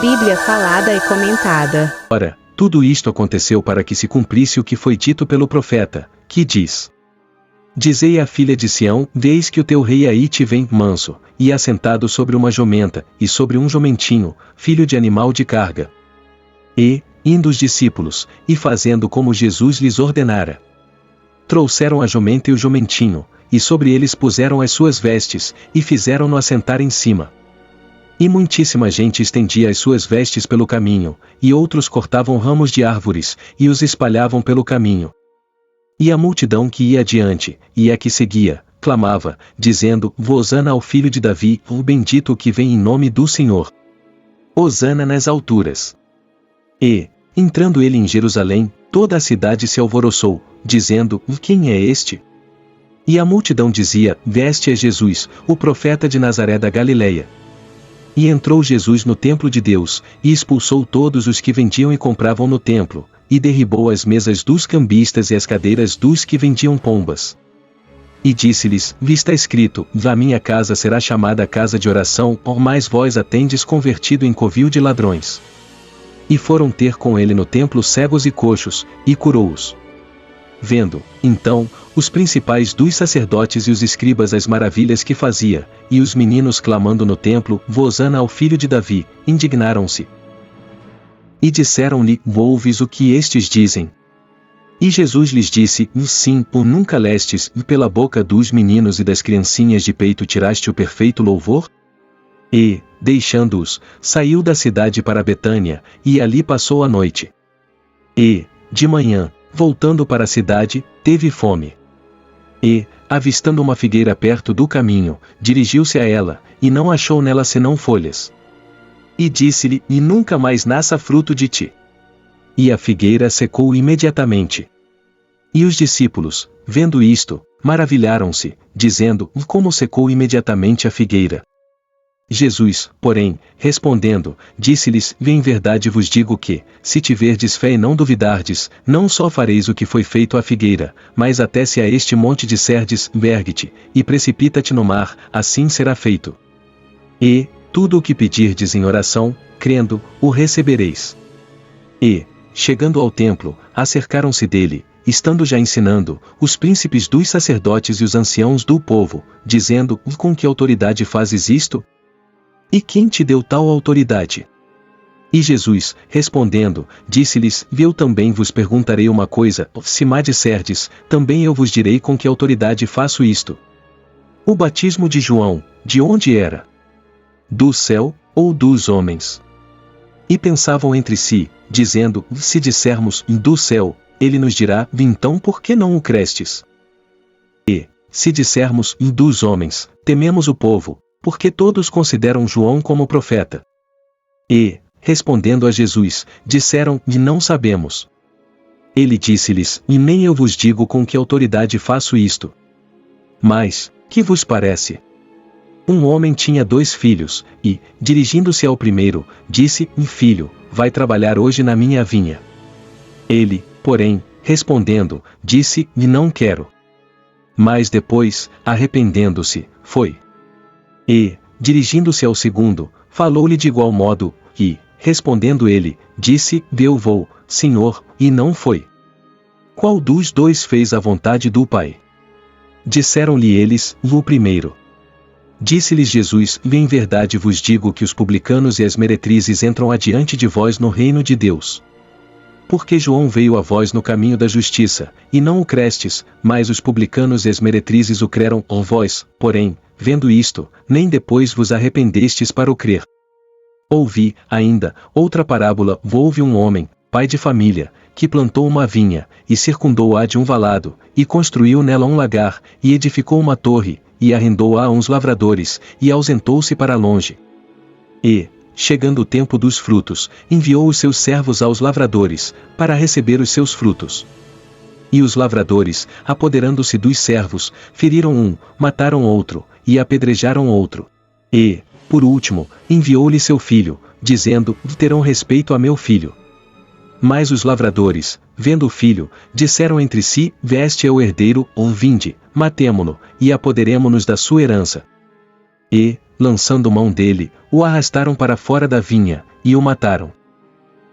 Bíblia falada e comentada. Ora, tudo isto aconteceu para que se cumprisse o que foi dito pelo profeta, que diz: Dizei à filha de Sião, eis que o teu rei aí te vem manso, e assentado sobre uma jumenta, e sobre um jumentinho, filho de animal de carga. E, indo os discípulos, e fazendo como Jesus lhes ordenara, trouxeram a jumenta e o jumentinho, e sobre eles puseram as suas vestes, e fizeram-no assentar em cima. E muitíssima gente estendia as suas vestes pelo caminho, e outros cortavam ramos de árvores, e os espalhavam pelo caminho. E a multidão que ia adiante, e a que seguia, clamava, dizendo: Hosana ao filho de Davi, o bendito que vem em nome do Senhor. Hosana nas alturas. E, entrando ele em Jerusalém, toda a cidade se alvoroçou, dizendo: Quem é este? E a multidão dizia: Este é Jesus, o profeta de Nazaré da Galileia. E entrou Jesus no templo de Deus, e expulsou todos os que vendiam e compravam no templo, e derribou as mesas dos cambistas e as cadeiras dos que vendiam pombas. E disse-lhes: Está escrito: A minha casa será chamada casa de oração, mas vós a tendes convertido em covil de ladrões. E foram ter com ele no templo cegos e coxos, e curou-os. Vendo, então, os principais dos sacerdotes e os escribas as maravilhas que fazia, e os meninos clamando no templo: Hosana ao filho de Davi, indignaram-se. E disseram-lhe: Ouves o que estes dizem? E Jesus lhes disse: Sim, por nunca lestes, e pela boca dos meninos e das criancinhas de peito tiraste o perfeito louvor? E, deixando-os, saiu da cidade para Betânia, e ali passou a noite. E, de manhã, voltando para a cidade, teve fome. E, avistando uma figueira perto do caminho, dirigiu-se a ela, e não achou nela senão folhas. E disse-lhe: E nunca mais nasça fruto de ti. E a figueira secou imediatamente. E os discípulos, vendo isto, maravilharam-se, dizendo: Como secou imediatamente a figueira? Jesus, porém, respondendo, disse-lhes: Em verdade vos digo que, se tiverdes fé e não duvidardes, não só fareis o que foi feito à figueira, mas até se a este monte disserdes: Ergue-te, e precipita-te no mar, assim será feito. E, tudo o que pedirdes em oração, crendo, o recebereis. E, chegando ao templo, acercaram-se dele, estando já ensinando, os príncipes dos sacerdotes e os anciãos do povo, dizendo: Com que autoridade fazes isto? E quem te deu tal autoridade? E Jesus, respondendo, disse-lhes: Eu também vos perguntarei uma coisa, se me disserdes, também eu vos direi com que autoridade faço isto. O batismo de João, de onde era? Do céu, ou dos homens? E pensavam entre si, dizendo: Se dissermos, do céu, ele nos dirá: Então por que não o crestes? E, se dissermos, dos homens, tememos o povo, porque todos consideram João como profeta. E, respondendo a Jesus, disseram: Não sabemos. Ele disse-lhes: E nem eu vos digo com que autoridade faço isto. Mas, que vos parece? Um homem tinha 2 filhos, e, dirigindo-se ao primeiro, disse: Filho, vai trabalhar hoje na minha vinha. Ele, porém, respondendo, disse: Não quero. Mas depois, arrependendo-se, foi. E, dirigindo-se ao segundo, falou-lhe de igual modo, e, respondendo ele, disse: Eu vou, Senhor, e não foi. Qual dos 2 fez a vontade do Pai? Disseram-lhe eles: O primeiro. Disse-lhes Jesus: Em verdade vos digo que os publicanos e as meretrizes entram adiante de vós no reino de Deus. Porque João veio a vós no caminho da justiça, e não o crestes, mas os publicanos e as meretrizes o creram, vós, porém, vendo isto, nem depois vos arrependestes para o crer. Ouvi, ainda, outra parábola: houve um homem, pai de família, que plantou uma vinha, e circundou-a de um valado, e construiu nela um lagar, e edificou uma torre, e arrendou-a a uns lavradores, e ausentou-se para longe. E, chegando o tempo dos frutos, enviou os seus servos aos lavradores, para receber os seus frutos. E os lavradores, apoderando-se dos servos, feriram um, mataram outro, e apedrejaram outro. E, por último, enviou-lhe seu filho, dizendo: Terão respeito a meu filho. Mas os lavradores, vendo o filho, disseram entre si: Este é o herdeiro, vinde, matemo-no, e apoderemo-nos da sua herança. E, lançando mão dele, o arrastaram para fora da vinha, e o mataram.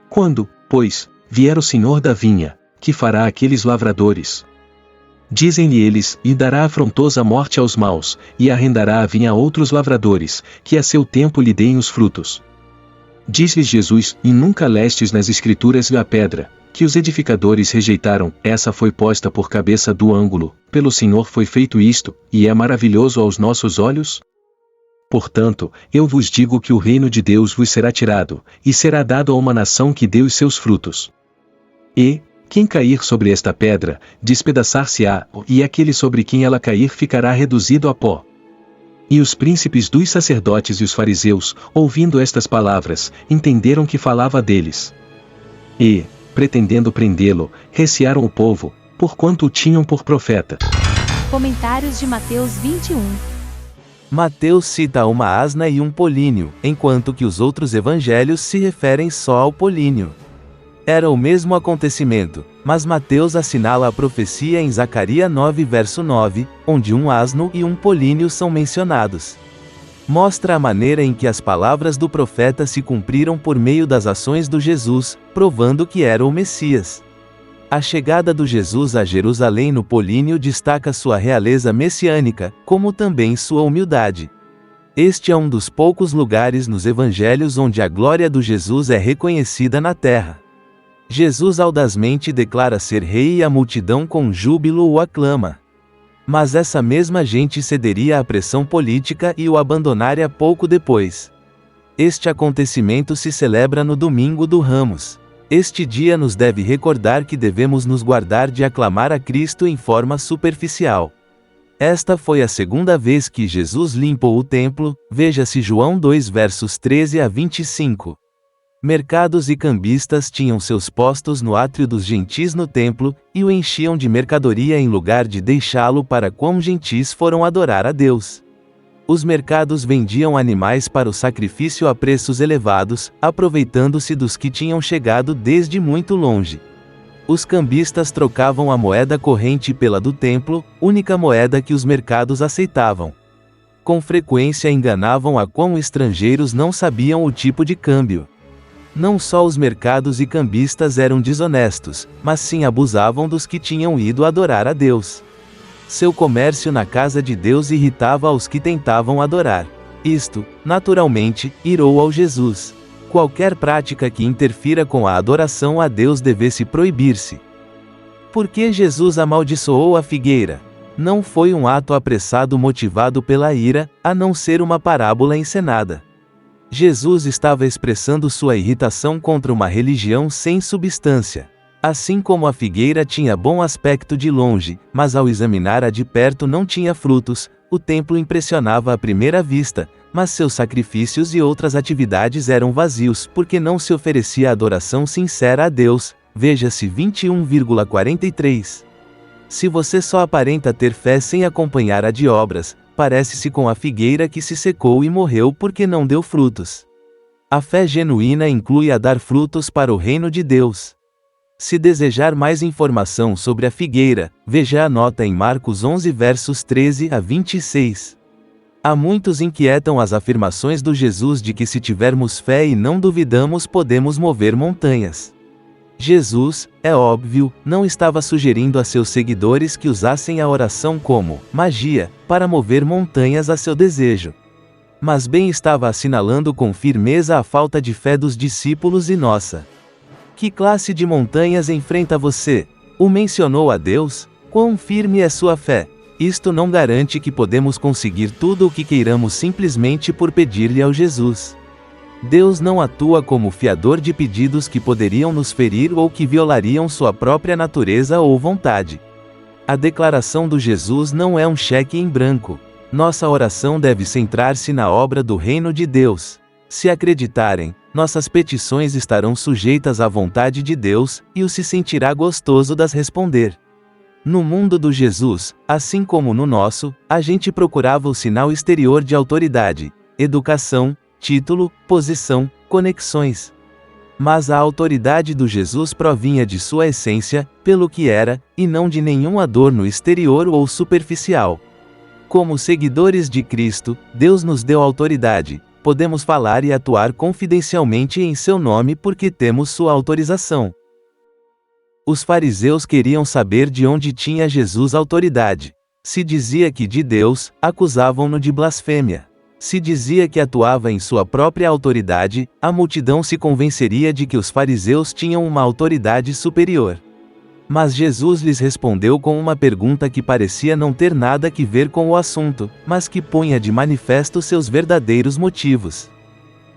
Quando, pois, vier o senhor da vinha, que fará aqueles lavradores? Dizem-lhe eles, e dará afrontosa morte aos maus, e arrendará a vinha a outros lavradores, que a seu tempo lhe deem os frutos. Diz-lhes Jesus, e nunca lestes nas Escrituras a pedra, que os edificadores rejeitaram, essa foi posta por cabeça do ângulo, pelo Senhor foi feito isto, e é maravilhoso aos nossos olhos? Portanto, eu vos digo que o reino de Deus vos será tirado, e será dado a uma nação que dê os seus frutos. E, quem cair sobre esta pedra, despedaçar-se-á, e aquele sobre quem ela cair ficará reduzido a pó. E os príncipes dos sacerdotes e os fariseus, ouvindo estas palavras, entenderam que falava deles. E, pretendendo prendê-lo, recearam o povo, porquanto o tinham por profeta. Comentários de Mateus 21. Mateus cita uma asna e um polínio, enquanto que os outros evangelhos se referem só ao polínio. Era o mesmo acontecimento, mas Mateus assinala a profecia em Zacarias 9 verso 9, onde um asno e um polínio são mencionados. Mostra a maneira em que as palavras do profeta se cumpriram por meio das ações do Jesus, provando que era o Messias. A chegada do Jesus a Jerusalém no polínio destaca sua realeza messiânica, como também sua humildade. Este é um dos poucos lugares nos evangelhos onde a glória do Jesus é reconhecida na terra. Jesus audazmente declara ser rei e a multidão com júbilo o aclama. Mas essa mesma gente cederia à pressão política e o abandonaria pouco depois. Este acontecimento se celebra no Domingo do Ramos. Este dia nos deve recordar que devemos nos guardar de aclamar a Cristo em forma superficial. Esta foi a segunda vez que Jesus limpou o templo, veja-se João 2 versos 13 a 25. Mercados e cambistas tinham seus postos no átrio dos gentis no templo, e o enchiam de mercadoria em lugar de deixá-lo para quão gentis foram adorar a Deus. Os mercados vendiam animais para o sacrifício a preços elevados, aproveitando-se dos que tinham chegado desde muito longe. Os cambistas trocavam a moeda corrente pela do templo, única moeda que os mercados aceitavam. Com frequência enganavam a quão estrangeiros não sabiam o tipo de câmbio. Não só os mercados e cambistas eram desonestos, mas sim abusavam dos que tinham ido adorar a Deus. Seu comércio na casa de Deus irritava aos que tentavam adorar. Isto, naturalmente, irou ao Jesus. Qualquer prática que interfira com a adoração a Deus devesse proibir-se. Por que Jesus amaldiçoou a figueira? Não foi um ato apressado motivado pela ira, a não ser uma parábola encenada. Jesus estava expressando sua irritação contra uma religião sem substância. Assim como a figueira tinha bom aspecto de longe, mas ao examinar-a de perto não tinha frutos, o templo impressionava à primeira vista, mas seus sacrifícios e outras atividades eram vazios porque não se oferecia adoração sincera a Deus, veja-se 21,43. Se você só aparenta ter fé sem acompanhar a de obras, parece-se com a figueira que se secou e morreu porque não deu frutos. A fé genuína inclui a dar frutos para o reino de Deus. Se desejar mais informação sobre a figueira, veja a nota em Marcos 11 versos 13 a 26. Há muitos inquietam as afirmações do Jesus de que se tivermos fé e não duvidamos podemos mover montanhas. Jesus, é óbvio, não estava sugerindo a seus seguidores que usassem a oração como magia para mover montanhas a seu desejo. Mas bem estava assinalando com firmeza a falta de fé dos discípulos e nossa. Que classe de montanhas enfrenta você? O mencionou a Deus? Quão firme é sua fé? Isto não garante que podemos conseguir tudo o que queiramos simplesmente por pedir-lhe ao Jesus. Deus não atua como fiador de pedidos que poderiam nos ferir ou que violariam sua própria natureza ou vontade. A declaração do Jesus não é um cheque em branco. Nossa oração deve centrar-se na obra do reino de Deus. Se acreditarem, nossas petições estarão sujeitas à vontade de Deus, e o se sentirá gostoso das responder. No mundo do Jesus, assim como no nosso, a gente procurava o sinal exterior de autoridade, educação, título, posição, conexões. Mas a autoridade do Jesus provinha de sua essência, pelo que era, e não de nenhum adorno exterior ou superficial. Como seguidores de Cristo, Deus nos deu autoridade. Podemos falar e atuar confidencialmente em seu nome porque temos sua autorização. Os fariseus queriam saber de onde tinha Jesus autoridade. Se dizia que de Deus, acusavam-no de blasfêmia. Se dizia que atuava em sua própria autoridade, a multidão se convenceria de que os fariseus tinham uma autoridade superior. Mas Jesus lhes respondeu com uma pergunta que parecia não ter nada que ver com o assunto, mas que punha de manifesto seus verdadeiros motivos.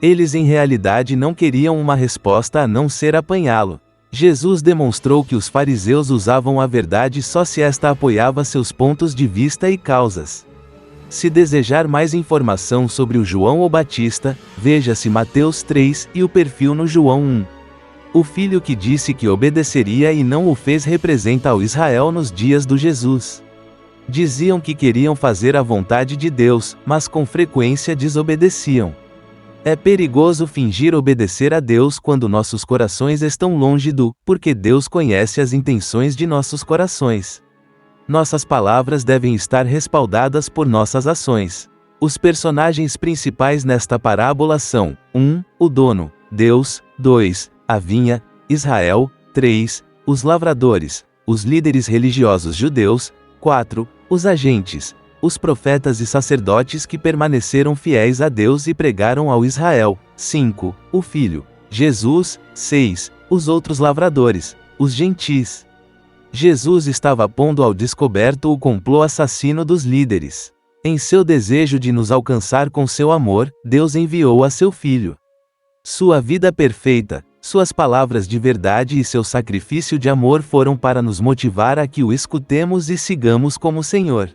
Eles em realidade não queriam uma resposta a não ser apanhá-lo. Jesus demonstrou que os fariseus usavam a verdade só se esta apoiava seus pontos de vista e causas. Se desejar mais informação sobre o João o Batista, veja-se Mateus 3 e o perfil no João 1. O filho que disse que obedeceria e não o fez representa ao Israel nos dias do Jesus. Diziam que queriam fazer a vontade de Deus, mas com frequência desobedeciam. É perigoso fingir obedecer a Deus quando nossos corações estão longe porque Deus conhece as intenções de nossos corações. Nossas palavras devem estar respaldadas por nossas ações. Os personagens principais nesta parábola são: 1. O dono, Deus; 2. A vinha, Israel; 3. Os lavradores, os líderes religiosos judeus; 4. Os agentes, os profetas e sacerdotes que permaneceram fiéis a Deus e pregaram ao Israel; 5. O Filho, Jesus; 6. Os outros lavradores, os gentis. Jesus estava pondo ao descoberto o complô assassino dos líderes. Em seu desejo de nos alcançar com seu amor, Deus enviou a seu Filho. Sua vida perfeita, suas palavras de verdade e seu sacrifício de amor foram para nos motivar a que o escutemos e sigamos como Senhor.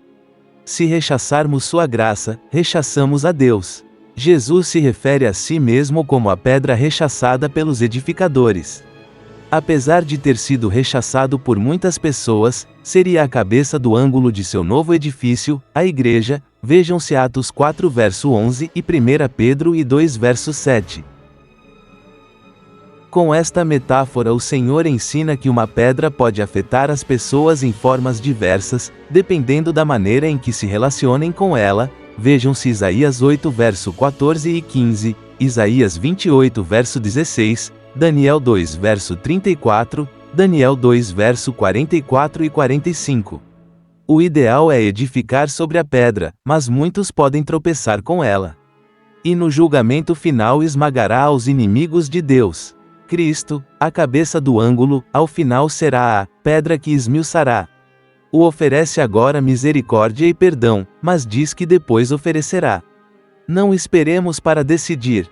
Se rechaçarmos sua graça, rechaçamos a Deus. Jesus se refere a si mesmo como a pedra rechaçada pelos edificadores. Apesar de ter sido rechaçado por muitas pessoas, seria a cabeça do ângulo de seu novo edifício, a igreja. Vejam-se Atos 4 verso 11 e 1 Pedro 2 verso 7. Com esta metáfora o Senhor ensina que uma pedra pode afetar as pessoas em formas diversas, dependendo da maneira em que se relacionem com ela. Vejam-se Isaías 8 verso 14 e 15, Isaías 28 verso 16, Daniel 2 verso 34, Daniel 2 verso 44 e 45. O ideal é edificar sobre a pedra, mas muitos podem tropeçar com ela. E no julgamento final esmagará aos inimigos de Deus. Cristo, a cabeça do ângulo, ao final será a pedra que esmiuçará. O oferece agora misericórdia e perdão, mas diz que depois oferecerá. Não esperemos para decidir.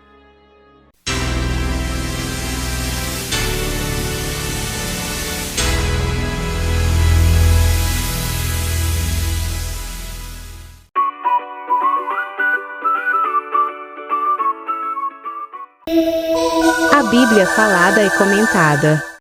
A Bíblia falada e comentada.